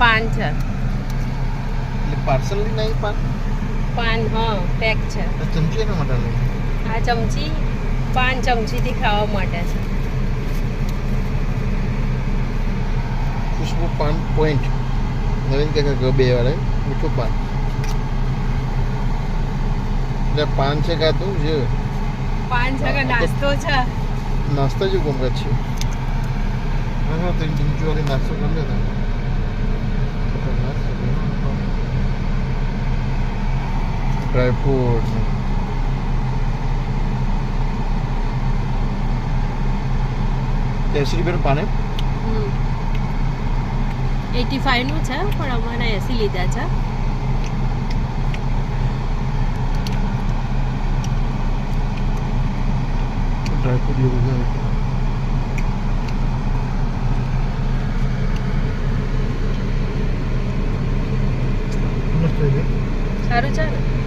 પાન છે. એટલે પાર્સલ લઈને આવી પાન? પાન હા પેક છે. આ ચમચી એના માટે લઈ. આ ચમચી પાન ચમચીથી ખાવા માટે છે. ખુશ્બુ પાન પોઈન્ટ નવીન કાકા ગબે વાળા મીઠું પાન. એટલે પાન છે કાતું છે પાન છે કે નાસ્તો છે? નાસ્તા જ ગમત છે. હા તો ચમચી વાળી નાસ્તો કરી લેતા. ડ્રાયફ્રૂટ ₹80 પાન એમ? 85 નું છે પણ અમારે 80 લીધા છે. ડ્રાયફ્રૂટ જેવું છે. મસ્ત છે. સારું છે ને?